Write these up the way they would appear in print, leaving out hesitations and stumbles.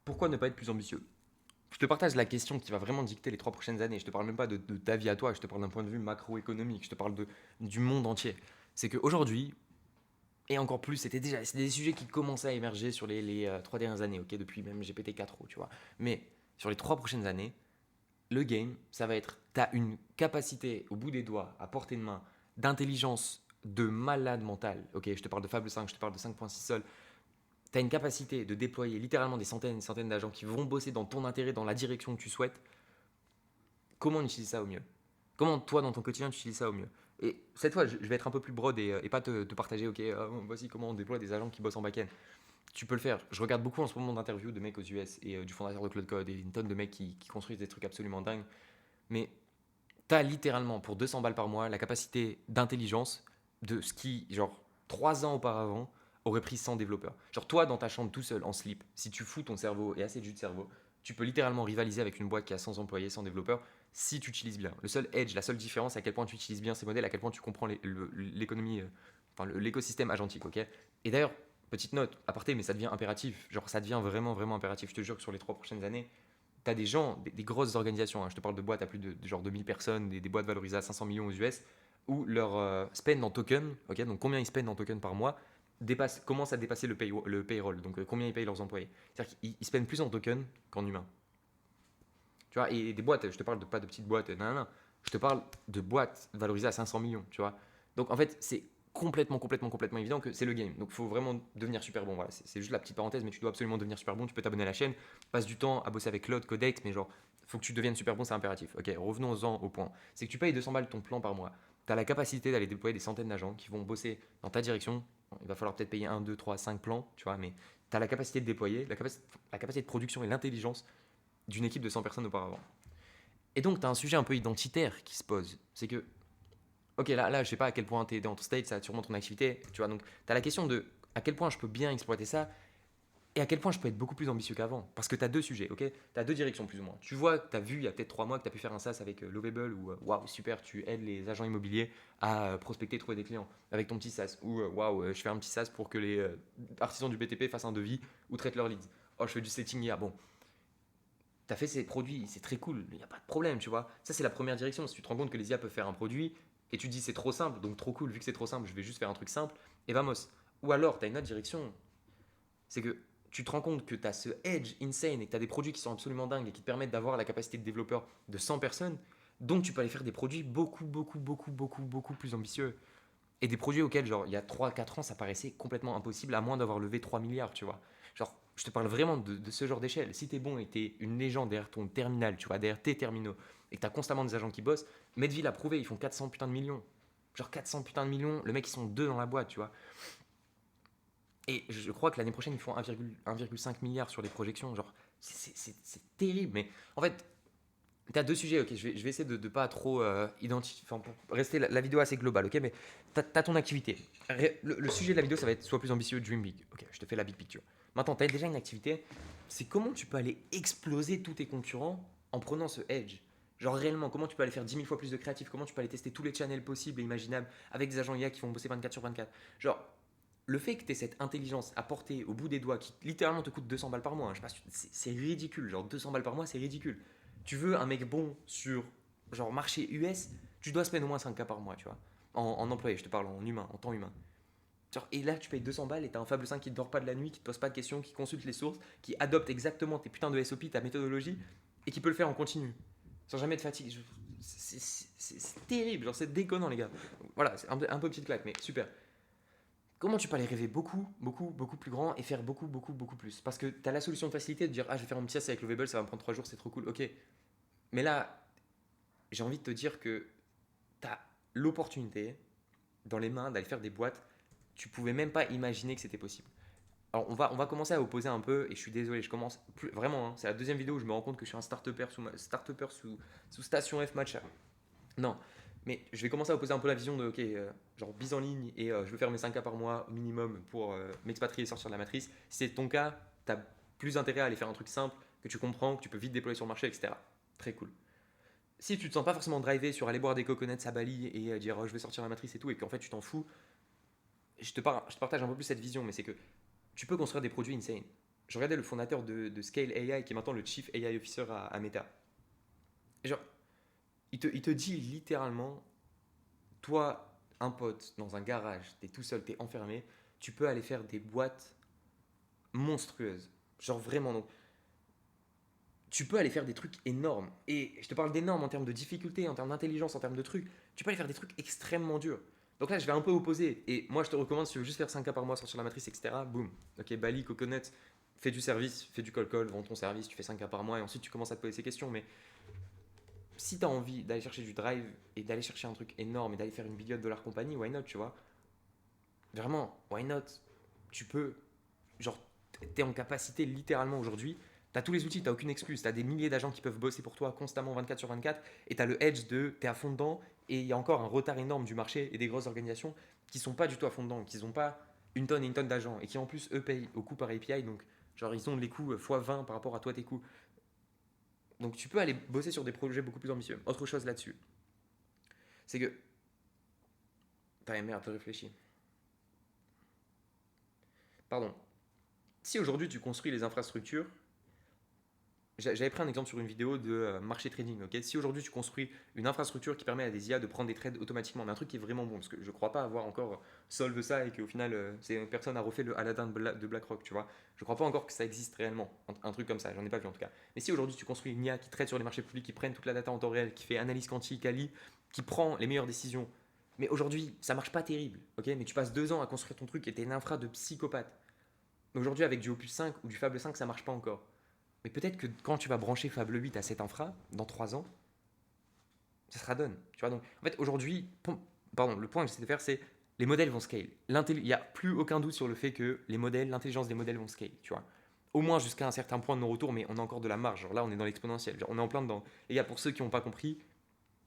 Pourquoi ne pas être plus ambitieux? Je te partage la question qui va vraiment dicter les 3 prochaines années. Je te parle même pas de ta vie à toi, je te parle d'un point de vue macroéconomique, je te parle du monde entier. C'est qu'aujourd'hui, et encore plus, c'est des sujets qui commençaient à émerger sur les 3 dernières années, ok, depuis même GPT-4, tu vois. Mais sur les 3 prochaines années, le game, ça va être, tu as une capacité au bout des doigts, à portée de main, d'intelligence de malade mental. Ok, je te parle de Fable 5, je te parle de 5.6 Sol. Tu as une capacité de déployer littéralement des centaines et des centaines d'agents qui vont bosser dans ton intérêt, dans la direction que tu souhaites. Comment on utilise ça au mieux? Comment toi, dans ton quotidien, tu utilises ça au mieux? Et cette fois, je vais être un peu plus broad et pas te partager, ok, voici comment on déploie des agents qui bossent en back-end. Tu peux le faire. Je regarde beaucoup en ce moment d'interviews de mecs aux US et du fondateur de Cloud Code et une tonne de mecs qui construisent des trucs absolument dingues. Mais tu as littéralement pour 200 balles par mois la capacité d'intelligence de ce qui, genre, 3 ans auparavant, aurait pris 100 développeurs. Genre, toi, dans ta chambre tout seul, en slip, si tu fous ton cerveau et assez de jus de cerveau, tu peux littéralement rivaliser avec une boîte qui a 100 employés, 100 développeurs, si tu utilises bien. Le seul edge, la seule différence, c'est à quel point tu utilises bien ces modèles, à quel point tu comprends l'économie, enfin, l'écosystème agentique, ok. Et d'ailleurs, petite note, aparté, mais ça devient impératif. Genre, ça devient vraiment, vraiment impératif. Je te jure que sur les 3 prochaines années, tu as des gens, des grosses organisations, hein, je te parle de boîtes à plus de genre 2000 personnes, des boîtes valorisées à 500 millions aux US, où leur spend en token, ok, donc combien ils spendent en token par mois, commence à dépasser le payroll, donc combien ils payent leurs employés. C'est-à-dire qu'ils spendent plus en token qu'en humain. Tu vois, et des boîtes, je te parle de pas de petites boîtes, non, non, non, je te parle de boîtes valorisées à 500 millions, tu vois. Donc en fait, c'est complètement évident que c'est le game. Donc il faut vraiment devenir super bon. Voilà, c'est juste la petite parenthèse, mais tu dois absolument devenir super bon. Tu peux t'abonner à la chaîne, passe du temps à bosser avec Claude, Codex, mais genre, faut que tu deviennes super bon, c'est impératif. Ok, revenons-en au point. C'est que tu payes 200 balles ton plan par mois. Tu as la capacité d'aller déployer des centaines d'agents qui vont bosser dans ta direction. Bon, il va falloir peut-être payer un 2 3 5 plans, tu vois, mais tu as la capacité de déployer, la capacité de production et l'intelligence d'une équipe de 100 personnes auparavant. Et donc, tu as un sujet un peu identitaire qui se pose. C'est que, ok, là, je sais pas à quel point tu es dans ton state, ça a sûrement ton activité, tu vois. Donc, tu as la question de à quel point je peux bien exploiter ça et à quel point je peux être beaucoup plus ambitieux qu'avant. Parce que tu as deux sujets, ok. Tu as deux directions plus ou moins. Tu vois, tu as vu il y a peut-être 3 mois que tu as pu faire un SaaS avec Lovable ou waouh, super, tu aides les agents immobiliers à prospecter, trouver des clients avec ton petit SaaS. Ou waouh, je fais un petit SaaS pour que les artisans du BTP fassent un devis ou traitent leurs leads. Oh, je fais du setting IA. Bon, tu as fait ces produits, c'est très cool, il n'y a pas de problème, tu vois. Ça, c'est la première direction. Si tu te rends compte que les IA peuvent faire un produit et tu dis c'est trop simple, donc trop cool, vu que c'est trop simple, je vais juste faire un truc simple, et vamos. Ou alors, tu as une autre direction, c'est que tu te rends compte que tu as ce edge insane et que tu as des produits qui sont absolument dingues et qui te permettent d'avoir la capacité de développeur de 100 personnes, donc tu peux aller faire des produits beaucoup plus ambitieux. Et des produits auxquels, genre, il y a 3 4 ans, ça paraissait complètement impossible, à moins d'avoir levé 3 milliards, tu vois. Genre, je te parle vraiment de ce genre d'échelle. Si t'es bon et t'es une légende derrière ton terminal, tu vois, derrière tes terminaux, et que t'as constamment des agents qui bossent, Medville a prouvé, ils font 400 putains de millions. Genre 400 putains de millions, le mec, ils sont deux dans la boîte, tu vois. Et je crois que l'année prochaine, ils font 1,5 milliard sur les projections. Genre, c'est terrible. Mais en fait, tu as deux sujets, ok. Je vais essayer de pas trop identifier. Enfin, pour rester la vidéo assez globale, ok. Mais tu as ton activité. Le sujet de la vidéo, ça va être sois plus ambitieux, dream big. Ok, je te fais la big picture. Maintenant, tu as déjà une activité. C'est comment tu peux aller exploser tous tes concurrents en prenant ce edge. Genre réellement, comment tu peux aller faire 10 000 fois plus de créatifs. Comment tu peux aller tester tous les channels possibles et imaginables avec des agents IA qui vont bosser 24 sur 24. Genre, le fait que tu aies cette intelligence à porter au bout des doigts qui littéralement te coûte 200 balles par mois, hein, je sais pas, c'est ridicule. Genre 200 balles par mois, c'est ridicule. Tu veux un mec bon sur genre marché US, tu dois spend au moins 5K par mois, tu vois. En employé, je te parle en humain, en temps humain. Genre, et là, tu payes 200 balles et t'as un Fable 5 qui ne dort pas de la nuit, qui te pose pas de questions, qui consulte les sources, qui adopte exactement tes putains de SOP, ta méthodologie, et qui peut le faire en continu, sans jamais te fatiguer. C'est terrible, genre c'est déconnant, les gars. Voilà, c'est un peu petite claque, mais super. Comment tu peux aller rêver beaucoup plus grand et faire beaucoup plus. Parce que tu as la solution de facilité de dire ah je vais faire mon petit SaaS avec Lovable, ça va me prendre 3 jours, c'est trop cool, ok. Mais là, j'ai envie de te dire que tu as l'opportunité dans les mains d'aller faire des boîtes, tu pouvais même pas imaginer que c'était possible. Alors on va commencer à opposer un peu, et je suis désolé, je commence vraiment, hein, c'est la deuxième vidéo où je me rends compte que je suis un start-upper sous Station F matcha. Non, mais je vais commencer à opposer un peu la vision de, ok, genre bise en ligne et je veux faire mes 5K par mois minimum pour m'expatrier et sortir de la matrice. Si c'est ton cas, tu as plus intérêt à aller faire un truc simple, que tu comprends, que tu peux vite déployer sur le marché, etc. Très cool. Si tu te sens pas forcément drivé sur aller boire des coconuts à Bali et dire je vais sortir de la matrice et tout, et qu'en fait tu t'en fous, je te partage un peu plus cette vision, mais c'est que tu peux construire des produits insane. je regardais le fondateur de Scale AI, qui est maintenant le Chief AI Officer à Meta. Et genre, il te dit littéralement, toi, un pote, dans un garage, t'es tout seul, t'es enfermé, tu peux aller faire des boîtes monstrueuses. Genre vraiment, donc, tu peux aller faire des trucs énormes. Et je te parle d'énormes en termes de difficulté, en termes d'intelligence, en termes de trucs. Tu peux aller faire des trucs extrêmement durs. Donc là, je vais un peu opposer. Et moi, je te recommande, si tu veux juste faire 5K par mois, sortir la matrice, etc. Boum. Ok, Bali, Coconut, fais du service, fais du call, vends ton service, tu fais 5K par mois et ensuite tu commences à te poser ces questions. Mais si tu as envie d'aller chercher du drive et d'aller chercher un truc énorme et d'aller faire une billion dollar compagnie, why not, tu vois? Vraiment, why not? Tu peux, genre, t'es en capacité littéralement aujourd'hui. T'as tous les outils, t'as aucune excuse. T'as des milliers d'agents qui peuvent bosser pour toi constamment 24 sur 24 et t'as le edge de t'es à fond dedans et il y a encore un retard énorme du marché et des grosses organisations qui sont pas du tout à fond dedans, qui n'ont pas une tonne et une tonne d'agents et qui en plus eux payent au coût par API, donc genre ils ont les coûts x 20 par rapport à toi tes coûts. Donc tu peux aller bosser sur des projets beaucoup plus ambitieux. Autre chose là-dessus, c'est que. Putain, merde, je réfléchis. Pardon. Si aujourd'hui tu construis les infrastructures, j'avais pris un exemple sur une vidéo de marché trading. Ok, si aujourd'hui tu construis une infrastructure qui permet à des IA de prendre des trades automatiquement, mais un truc qui est vraiment bon, parce que je crois pas avoir encore solve ça et qu'au final, personne a refait le Aladdin de BlackRock, tu vois. Je crois pas encore que ça existe réellement, un truc comme ça, j'en ai pas vu en tout cas. Mais si aujourd'hui tu construis une IA qui trade sur les marchés publics, qui prenne toute la data en temps réel, qui fait analyse quantique, qui prend les meilleures décisions, mais aujourd'hui ça marche pas terrible, ok, mais tu passes 2 ans à construire ton truc et t'es une infra de psychopathe. Mais aujourd'hui avec du Opus 5 ou du Fable 5 ça marche pas encore. Mais peut-être que quand tu vas brancher Fable 8 à cette infra, dans 3 ans, ça sera done. Tu vois, donc, en fait, aujourd'hui, pardon, le point que j'essaie de faire, c'est les modèles vont scale. Il n'y a plus aucun doute sur le fait que les modèles, l'intelligence des modèles vont scale, tu vois. Au moins jusqu'à un certain point de non-retour, mais on a encore de la marge. Genre là, on est dans l'exponentiel. On est en plein dedans. Les gars, pour ceux qui n'ont pas compris,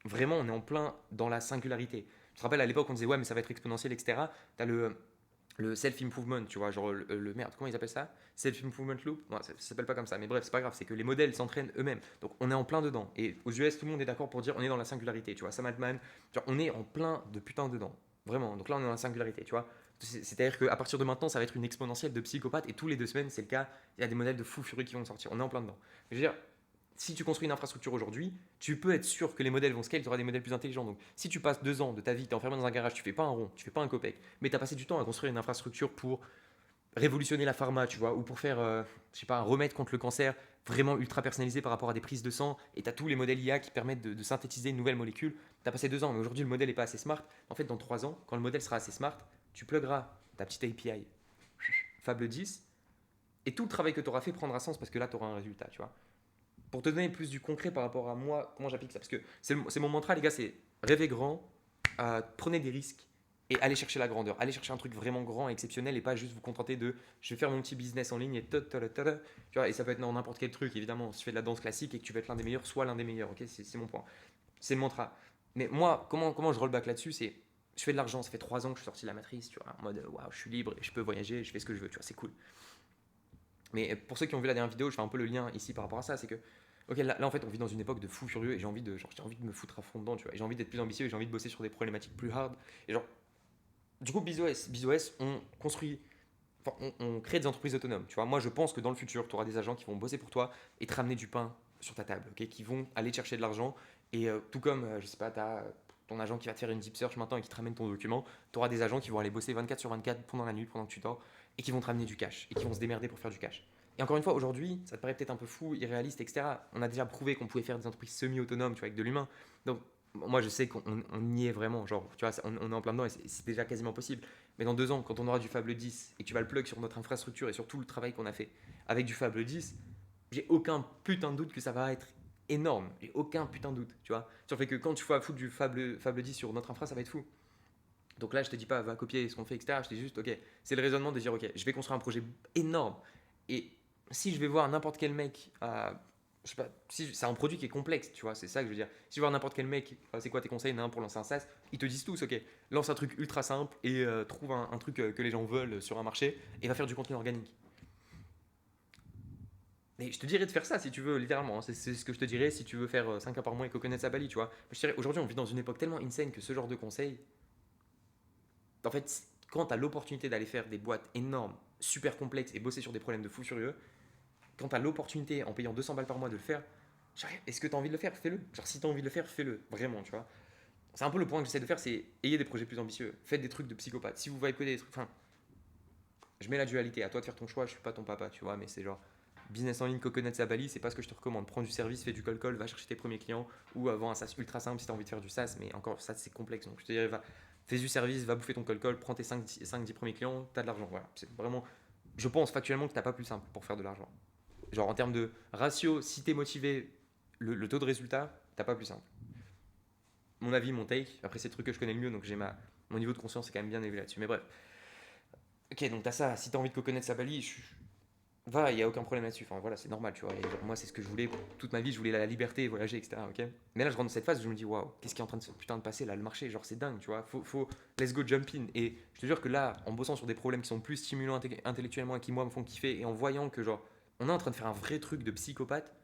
vraiment, on est en plein dans la singularité. Tu te rappelles, à l'époque, on disait, ouais, mais ça va être exponentiel, etc. Tu as le self-improvement, tu vois, genre merde, comment ils appellent ça? Self-improvement loop? Non, ça s'appelle pas comme ça, mais bref, c'est pas grave, c'est que les modèles s'entraînent eux-mêmes. Donc on est en plein dedans. Et aux US, tout le monde est d'accord pour dire on est dans la singularité, tu vois. Sam Altman, genre, on est en plein de putain dedans. Vraiment. Donc là, on est dans la singularité, tu vois. C'est-à-dire qu'à partir de maintenant, ça va être une exponentielle de psychopathes et tous les 2 semaines, c'est le cas. Il y a des modèles de fous furieux qui vont sortir. On est en plein dedans. Je veux dire, si tu construis une infrastructure aujourd'hui, tu peux être sûr que les modèles vont scale, tu auras des modèles plus intelligents. Donc, si tu passes 2 ans de ta vie, tu es enfermé dans un garage, tu fais pas un rond, tu fais pas un copec, mais tu as passé du temps à construire une infrastructure pour révolutionner la pharma, tu vois, ou pour faire, je sais pas, un remède contre le cancer vraiment ultra personnalisé par rapport à des prises de sang, et tu as tous les modèles IA qui permettent de synthétiser une nouvelle molécule, tu as passé 2 ans, mais aujourd'hui le modèle n'est pas assez smart. En fait, dans 3 ans, quand le modèle sera assez smart, tu pluggeras ta petite API Fable 10, et tout le travail que tu auras fait prendra sens parce que là, tu auras un résultat, tu vois. Pour te donner plus du concret par rapport à moi, comment j'applique ça, parce que c'est mon mantra, les gars, c'est rêver grand, prenez des risques, et allez chercher la grandeur. Allez chercher un truc vraiment grand et exceptionnel et pas juste vous contenter de je vais faire mon petit business en ligne et tu vois, et ça peut être dans n'importe quel truc évidemment. Si tu fais de la danse classique et que tu veux être l'un des meilleurs, sois l'un des meilleurs, ok, c'est mon point. C'est le mantra. Mais moi, comment je roll back là-dessus, c'est je fais de l'argent, ça fait 3 ans que je suis sorti de la matrice, tu vois, en mode waouh, je suis libre et je peux voyager, je fais ce que je veux, tu vois, c'est cool. Mais pour ceux qui ont vu la dernière vidéo, je fais un peu le lien ici par rapport à ça, c'est que ok, là, en fait on vit dans une époque de fou furieux et j'ai envie de me foutre à fond dedans, tu vois, et j'ai envie d'être plus ambitieux et j'ai envie de bosser sur des problématiques plus hard. Et genre du coup, BizOS, on construit, enfin, on crée des entreprises autonomes. Tu vois, moi, je pense que dans le futur, tu auras des agents qui vont bosser pour toi et te ramener du pain sur ta table, ok, qui vont aller chercher de l'argent. Et tout comme, je sais pas, tu as ton agent qui va te faire une deep search maintenant et qui te ramène ton document, tu auras des agents qui vont aller bosser 24 sur 24 pendant la nuit, pendant que tu dors, et qui vont te ramener du cash, et qui vont se démerder pour faire du cash. Et encore une fois, aujourd'hui, ça te paraît peut-être un peu fou, irréaliste, etc. On a déjà prouvé qu'on pouvait faire des entreprises semi-autonomes, tu vois, avec de l'humain. Donc, moi, je sais qu'on y est vraiment. Genre, tu vois, on est en plein dedans et c'est déjà quasiment possible. Mais dans 2 ans, quand on aura du Fable 10 et que tu vas le plug sur notre infrastructure et sur tout le travail qu'on a fait avec du Fable 10, j'ai aucun putain de doute que ça va être énorme. J'ai aucun putain de doute, tu vois. Sur le fait que quand tu vas foutre du Fable 10 sur notre infra, ça va être fou. Donc là, je te dis pas, va copier ce qu'on fait, etc. Je te dis juste, ok, c'est le raisonnement de dire, ok, je vais construire un projet énorme. Et si je vais voir n'importe quel mec, je sais pas, si c'est un produit qui est complexe, tu vois, c'est ça que je veux dire. Si je vais voir n'importe quel mec, c'est quoi tes conseils pour lancer un SaaS, ils te disent tous, ok, lance un truc ultra simple et trouve un truc que les gens veulent sur un marché et va faire du contenu organique. Et je te dirais de faire ça si tu veux, littéralement, hein. C'est ce que je te dirais si tu veux faire 5 ans par mois et coconut sa Bali, tu vois. Je dirais, aujourd'hui, on vit dans une époque tellement insane que ce genre de conseils, en fait, quand tu as l'opportunité d'aller faire des boîtes énormes, super complexes et bosser sur des problèmes de fou furieux, quand tu as l'opportunité en payant 200 balles par mois de le faire, genre, est-ce que tu as envie de le faire? Fais-le. Genre, si tu as envie de le faire, fais-le. Vraiment, tu vois. C'est un peu le point que j'essaie de faire, c'est ayez des projets plus ambitieux. Faites des trucs de psychopathe. Si vous voyez que des trucs. Enfin, je mets la dualité. À toi de faire ton choix. Je suis pas ton papa, tu vois. Mais c'est genre business en ligne, coconut à Bali, c'est pas ce que je te recommande. Prends du service, fais du call, va chercher tes premiers clients ou avant un SaaS ultra simple si tu as envie de faire du SaaS. Mais encore, ça c'est complexe. Donc je te dirais, fais du service, va bouffer ton call, prends tes 5-10 premiers clients, tu as de l'argent. Voilà. C'est vraiment. Je pense factuellement que t'as pas plus simple pour faire de l'argent. Genre en termes de ratio, si tu es motivé, le taux de résultat, t'as pas plus simple. Mon avis, mon take. Après, c'est le truc que je connais le mieux, donc mon niveau de conscience est quand même bien élevé là-dessus. Mais bref. Ok, donc t'as ça. Si t'as envie de connaître sa Bali, va, il n'y a aucun problème là-dessus. Enfin voilà, c'est normal, tu vois. Et genre, moi, c'est ce que je voulais toute ma vie. Je voulais la liberté, voyager, etc. Ok. Mais là, je rentre dans cette phase où je me dis, waouh, qu'est-ce qui est en train de se putain de passer là, le marché, genre c'est dingue, tu vois. Let's go jump in. Et je te jure que là, en bossant sur des problèmes qui sont plus stimulants intellectuellement et qui moi me font kiffer, et en voyant que genre, on est en train de faire un vrai truc de psychopathe.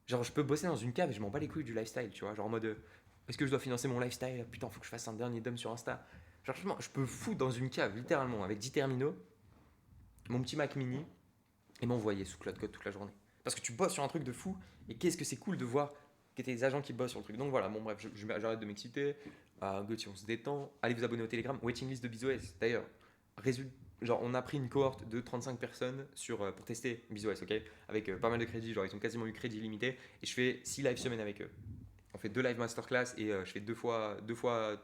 Genre, je peux bosser dans une cave et je m'en bats les couilles du lifestyle, tu vois. Genre en mode, est-ce que je dois financer mon lifestyle? Putain, faut que je fasse un dernier dump sur Insta. Genre, je peux foutre dans une cave, littéralement, avec 10 terminaux, mon petit Mac mini, et m'envoyer sous Cloud Code toute la journée. Parce que tu bosses sur un truc de fou, et qu'est-ce que c'est cool de voir que t'es des agents qui bossent sur le truc. Donc voilà, bon bref, j'arrête de m'exciter. Gauthier, on se détend. Allez vous abonner au Telegram. Waiting list de BizOS. D'ailleurs, genre on a pris une cohorte de 35 personnes pour tester BizOS, ok. Avec pas mal de crédits, genre ils ont quasiment eu crédit illimité. Et je fais 6 lives semaines avec eux. On fait 2 live masterclass et je fais deux fois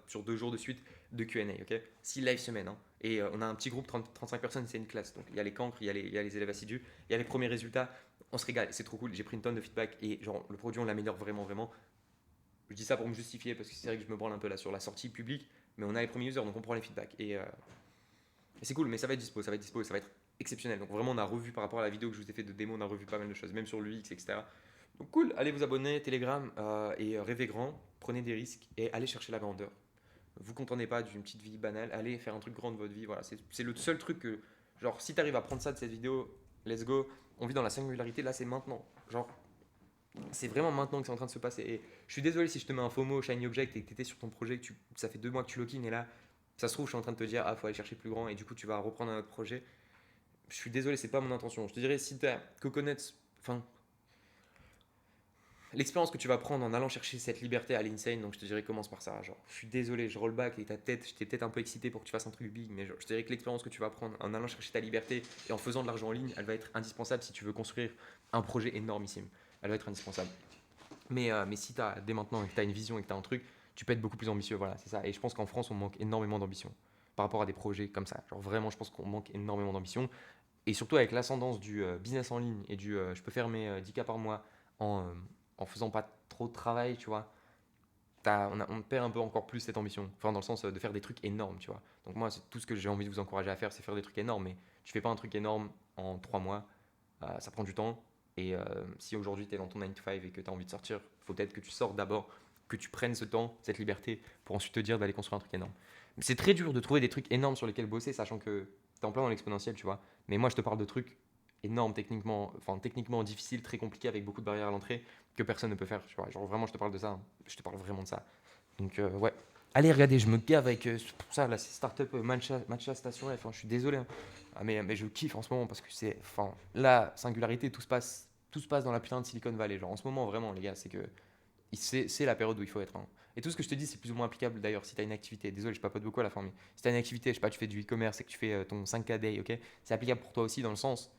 sur 2 jours de suite de Q&A, ok. 6 live semaine, hein. Et on a un petit groupe, 35 personnes, c'est une classe. Donc il y a les cancres, il y a les élèves assidus, il y a les premiers résultats. On se régale, c'est trop cool. J'ai pris une tonne de feedback et genre le produit on l'améliore vraiment, vraiment. Je dis ça pour me justifier parce que c'est vrai que je me branle un peu là sur la sortie publique, mais on a les premiers users donc on prend les feedbacks. Et c'est cool, mais ça va être dispo, ça va être dispo, ça va être exceptionnel. Donc vraiment on a revu par rapport à la vidéo que je vous ai fait de démo, on a revu pas mal de choses, même sur l'UX, etc. Donc cool, allez vous abonner, Telegram et rêvez grand, prenez des risques et allez chercher la grandeur. Vous contentez pas d'une petite vie banale, allez faire un truc grand de votre vie. Voilà, c'est le seul truc que, genre, si t'arrives à prendre ça de cette vidéo, let's go. On vit dans la singularité, là c'est maintenant. Genre, c'est vraiment maintenant que c'est en train de se passer. Et je suis désolé si je te mets un FOMO, Shiny Object et que t'étais sur ton projet, ça fait 2 mois que tu lock in et là, ça se trouve, je suis en train de te dire, ah, faut aller chercher plus grand et du coup, tu vas reprendre un autre projet. Je suis désolé, c'est pas mon intention. Je te dirais, si t'as Coconuts, enfin, l'expérience que tu vas prendre en allant chercher cette liberté à l'insane, donc je te dirais commence par ça. Genre, je suis désolé, je roll back et ta tête, j'étais peut-être un peu excité pour que tu fasses un truc big, mais genre, je te dirais que l'expérience que tu vas prendre en allant chercher ta liberté et en faisant de l'argent en ligne, elle va être indispensable si tu veux construire un projet énormissime. Elle va être indispensable. Mais si tu as dès maintenant et que tu as une vision et que tu as un truc, tu peux être beaucoup plus ambitieux. Voilà, c'est ça. Et je pense qu'en France, on manque énormément d'ambition par rapport à des projets comme ça. Genre vraiment, je pense qu'on manque énormément d'ambition. Et surtout avec l'ascendance du business en ligne et du je peux faire mes 10K par mois en faisant pas trop de travail, tu vois. On perd un peu encore plus cette ambition. Enfin, dans le sens de faire des trucs énormes, tu vois. Donc moi, c'est tout ce que j'ai envie de vous encourager à faire, c'est faire des trucs énormes. Mais tu fais pas un truc énorme en 3 mois. Ça prend du temps. Et si aujourd'hui tu es dans ton 9 to 5 et que tu as envie de sortir, il faut peut-être que tu sortes d'abord, que tu prennes ce temps, cette liberté, pour ensuite te dire d'aller construire un truc énorme. Mais c'est très dur de trouver des trucs énormes sur lesquels bosser, sachant que tu es en plein dans l'exponentiel, tu vois. Mais moi, je te parle de trucs énormes techniquement difficiles, très compliqués, avec beaucoup de barrières à l'entrée, que personne ne peut faire, tu vois. Genre vraiment, je te parle de ça, hein. Je te parle vraiment de ça. Donc ouais. Allez, regardez, je me gave avec pour ça, là, c'est Startup Matcha Station F, hein. Je suis désolé, hein. Mais je kiffe en ce moment parce que c'est. Enfin, la singularité, tout se passe dans la putain de Silicon Valley. Genre, en ce moment, vraiment, les gars, c'est la période où il faut être, hein. Et tout ce que je te dis, c'est plus ou moins applicable d'ailleurs si tu as une activité. Désolé, je papote beaucoup à la fin, mais si tu as une activité, je sais pas, tu fais du e-commerce et que tu fais ton 5K day, ok, c'est applicable pour toi aussi dans le sens,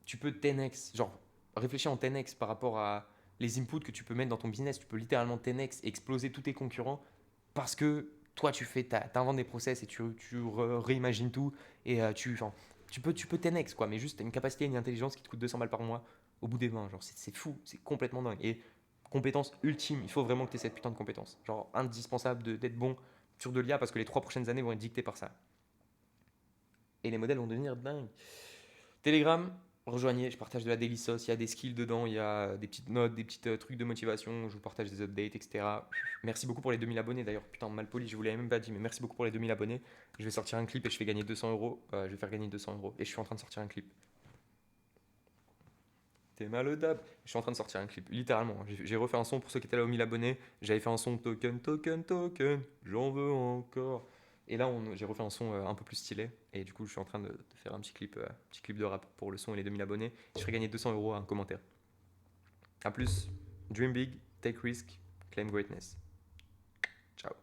tu peux 10x, genre, réfléchir en 10x par rapport à les inputs que tu peux mettre dans ton business. Tu peux littéralement 10x, exploser tous tes concurrents parce que toi, t'inventes des process et tu réimagines tout et enfin, tu peux 10x quoi, mais juste tu as une capacité et une intelligence qui te coûte 200 balles par mois au bout des 20. Genre, c'est fou, c'est complètement dingue. Et compétence ultime, il faut vraiment que tu aies cette putain de compétence. Genre, indispensable d'être bon sur de l'IA parce que les 3 prochaines années vont être dictées par ça. Et les modèles vont devenir dingues. Telegram, rejoignez, je partage de la daily sauce, il y a des skills dedans, il y a des petites notes, des petits trucs de motivation, je vous partage des updates, etc. Merci beaucoup pour les 2000 abonnés d'ailleurs, putain, mal poli, je vous l'avais même pas dit, mais merci beaucoup pour les 2000 abonnés. Je vais sortir un clip et je fais gagner 200 euros. Je vais faire gagner 200 euros et je suis en train de sortir un clip. T'es malodable. Je suis en train de sortir un clip, littéralement. J'ai refait un son pour ceux qui étaient là aux 1000 abonnés. J'avais fait un son token, token, token, j'en veux encore. Et là, j'ai refait un son un peu plus stylé. Et du coup, je suis en train de faire un petit clip de rap pour le son et les 2000 abonnés. Je ferai gagner 200 € à un commentaire. A plus, dream big, take risk, claim greatness. Ciao.